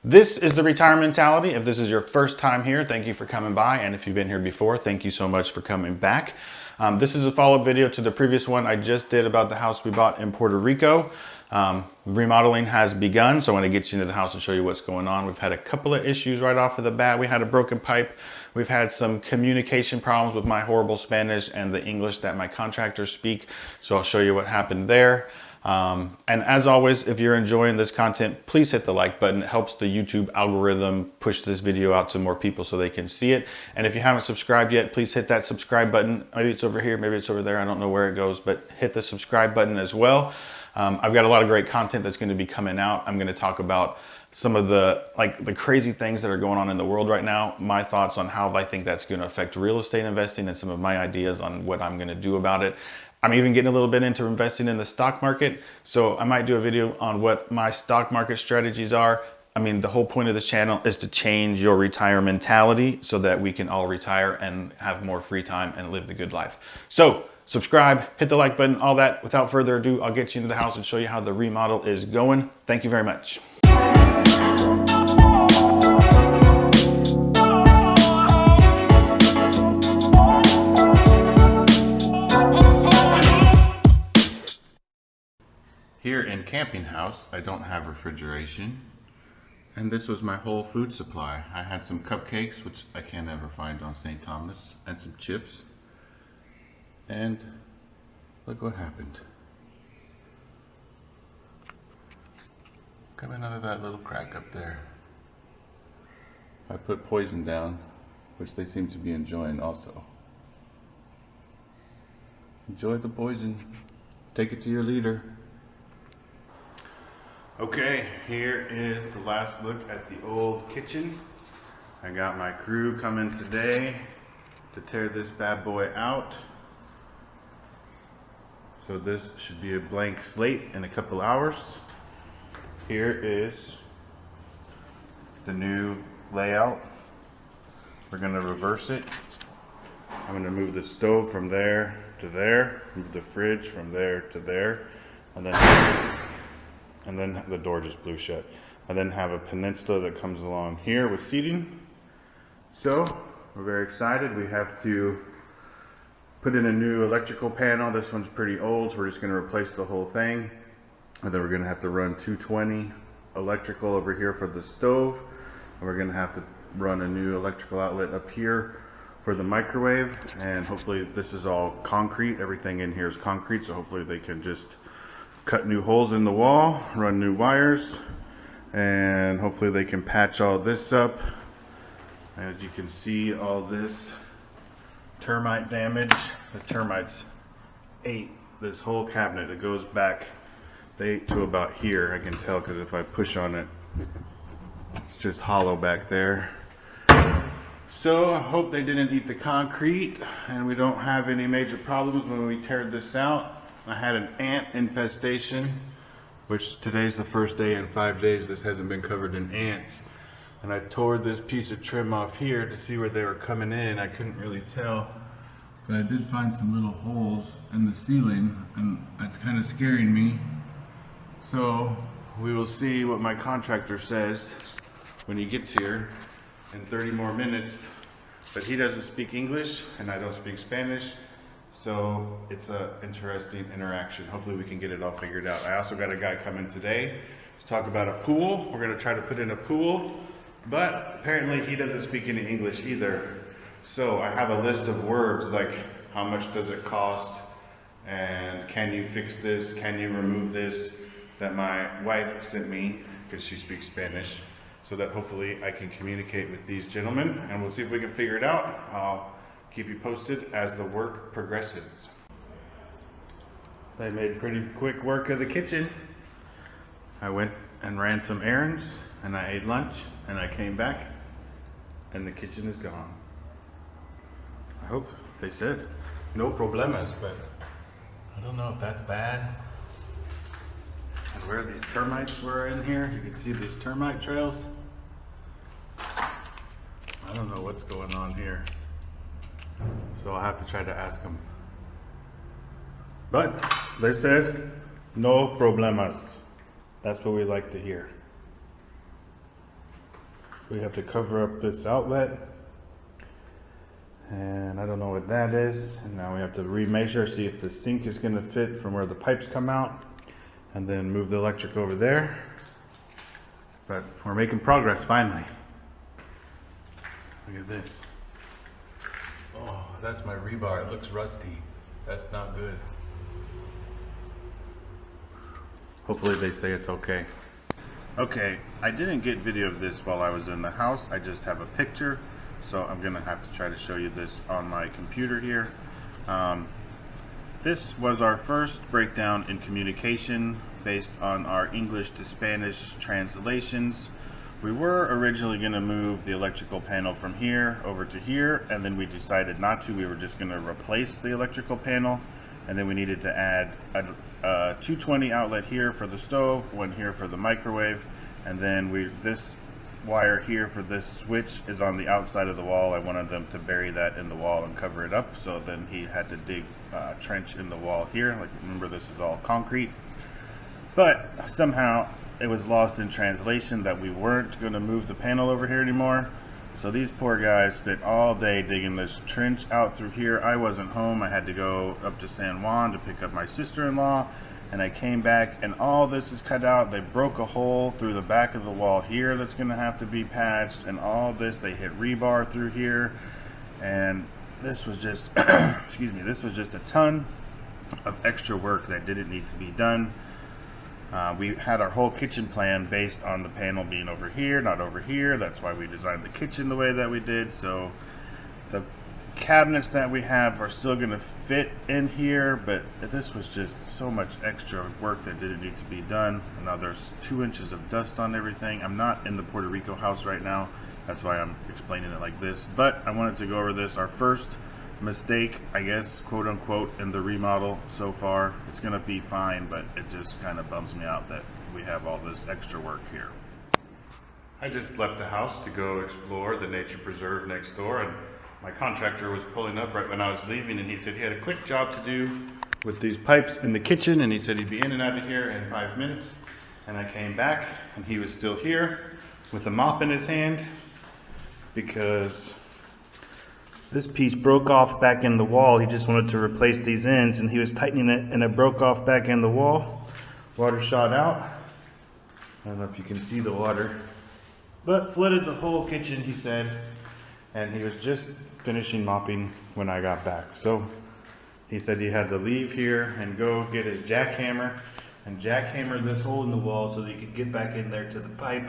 This is the Retire Mentality. If this is your first time here, thank you for coming by. And if you've been here before, thank you so much for coming back. This is a follow-up video to the previous one I just did about the house we bought in Puerto Rico. Remodeling has begun, so I want to get you into the house and show you what's going on. We've had a couple of issues right off of the bat. We had a broken pipe. We've had some communication problems with my horrible Spanish and the English that my contractors speak. So I'll show you what happened there. And as always, if you're enjoying this content, please hit the like button. It helps the YouTube algorithm push this video out to more people so they can see it. And if you haven't subscribed yet, please hit that subscribe button. Maybe it's over here, maybe it's over there. I don't know where it goes, but hit the subscribe button as well. I've got a lot of great content that's going to be coming out. I'm going to talk about some of the crazy things that are going on in the world right now, my thoughts on how I think that's going to affect real estate investing, and some of my ideas on what I'm going to do about it. I'm even getting a little bit into investing in the stock market, so I might do a video on what my stock market strategies are. I mean, the whole point of this channel is to change your retire mentality so that we can all retire and have more free time and live the good life. So subscribe, hit the like button, all that. Without further ado, I'll get you into the house and show you how the remodel is going. Thank you very much. Here in Camping House, I don't have refrigeration, and this was my whole food supply. I had some cupcakes, which I can't ever find on St. Thomas, and some chips, and look what happened. Coming out of that little crack up there. I put poison down, which they seem to be enjoying also. Enjoy the poison. Take it to your leader. Okay, here is the last look at the old kitchen. I got my crew coming today to tear this bad boy out. So this should be a blank slate in a couple hours. Here is the new layout. We're gonna reverse it. I'm gonna move the stove from there to there, move the fridge from there to there, and then the door just blew shut. And then have a peninsula that comes along here with seating. So we're very excited. We have to put in a new electrical panel. This one's pretty old, so we're just going to replace the whole thing. And then we're going to have to run 220 electrical over here for the stove. And we're going to have to run a new electrical outlet up here for the microwave. And hopefully this is all concrete. Everything in here is concrete, so hopefully they can just cut new holes in the wall, run new wires, and hopefully they can patch all this up. As you can see, all this termite damage. The termites ate this whole cabinet. It goes back, they ate to about here. I can tell because if I push on it, it's just hollow back there. So I hope they didn't eat the concrete and we don't have any major problems when we tear this out. I had an ant infestation, which today's the first day in 5 days this hasn't been covered in ants. And I tore this piece of trim off here to see where they were coming in. I couldn't really tell, but I did find some little holes in the ceiling, and that's kind of scaring me. So we will see what my contractor says when he gets here in 30 more minutes. But he doesn't speak English and I don't speak Spanish. So it's an interesting interaction. Hopefully we can get it all figured out. I also got a guy coming today to talk about a pool. We're going to try to put in a pool, but apparently he doesn't speak any English either. So I have a list of words like how much does it cost, and can you fix this, can you remove this, that my wife sent me because she speaks Spanish, so that hopefully I can communicate with these gentlemen, and we'll see if we can figure it out. I'll keep you posted as the work progresses. They made pretty quick work of the kitchen. I went and ran some errands, and I ate lunch, and I came back, and the kitchen is gone. I hope they said no problemas, but I don't know if that's bad. And where these termites were in here, you can see these termite trails. I don't know what's going on here. So I'll have to try to ask them. But they said no problemas. That's what we like to hear. We have to cover up this outlet. And I don't know what that is. And now we have to remeasure, see if the sink is going to fit from where the pipes come out. And then move the electric over there. But we're making progress finally. Look at this. Oh, that's my rebar. It looks rusty. That's not good. Hopefully they say it's okay. Okay, I didn't get video of this while I was in the house. I just have a picture. So I'm gonna have to try to show you this on my computer here. This was our first breakdown in communication based on our English to Spanish translations. We were originally going to move the electrical panel from here over to here, and then we decided not to. We were just going to replace the electrical panel, and then we needed to add a 220 outlet here for the stove, one here for the microwave, and then this wire here for this switch is on the outside of the wall. I wanted them to bury that in the wall and cover it up, so then he had to dig a trench in the wall here. Like, remember, this is all concrete. But somehow it was lost in translation that we weren't going to move the panel over here anymore. So these poor guys spent all day digging this trench out through here. I wasn't home. I had to go up to San Juan to pick up my sister-in-law, and I came back and all this is cut out. They broke a hole through the back of the wall here that's going to have to be patched, and all this, they hit rebar through here, and this was just excuse me, this was just a ton of extra work that didn't need to be done. We had our whole kitchen plan based on the panel being over here, not over here. That's why we designed the kitchen the way that we did. So the cabinets that we have are still going to fit in here, but this was just so much extra work that didn't need to be done. And now there's 2 inches of dust on everything. I'm not in the Puerto Rico house right now. That's why I'm explaining it like this. But I wanted to go over this, our first mistake, I guess, quote unquote, in the remodel so far. It's gonna be fine, but it just kind of bums me out that we have all this extra work here. I just left the house to go explore the nature preserve next door, and my contractor was pulling up right when I was leaving, and he said he had a quick job to do with these pipes in the kitchen, and he said he'd be in and out of here in 5 minutes. And I came back and he was still here with a mop in his hand, because this piece broke off back in the wall. He just wanted to replace these ends, and he was tightening it, and it broke off back in the wall. Water shot out. I don't know if you can see the water, but flooded the whole kitchen, he said. And he was just finishing mopping when I got back. So he said he had to leave here and go get his jackhammer and jackhammer this hole in the wall so that he could get back in there to the pipe.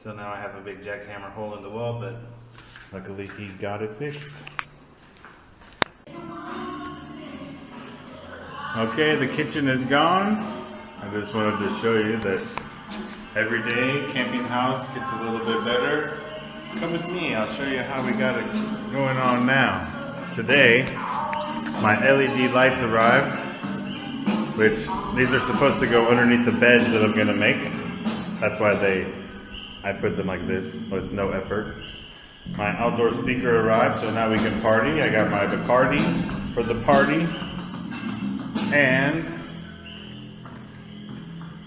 So now I have a big jackhammer hole in the wall, but luckily he got it fixed. Okay, the kitchen is gone. I just wanted to show you that every day camping house gets a little bit better. Come with me, I'll show you how we got it going on now. Today, my LED lights arrived, which these are supposed to go underneath the beds that I'm gonna make. That's why I put them like this with no effort. My outdoor speaker arrived, so now we can party. I got my Bacardi for the party. And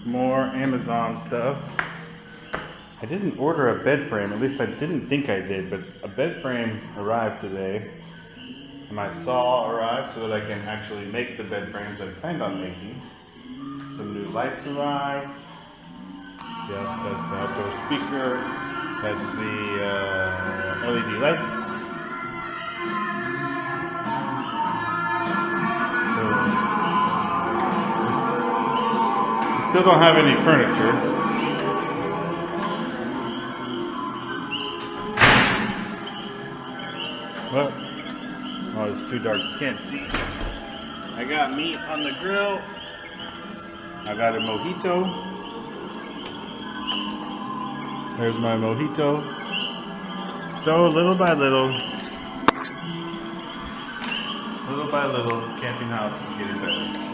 more Amazon stuff. I didn't order a bed frame, at least I didn't think I did, but a bed frame arrived today. And my saw arrived so that I can actually make the bed frames I planned on making. Some new lights arrived. Yeah, that's the outdoor speaker. That's the LED lights. So, we still don't have any furniture. But, oh, it's too dark, you can't see. I got meat on the grill. I got a mojito. There's my mojito. So little by little, camping house is getting better.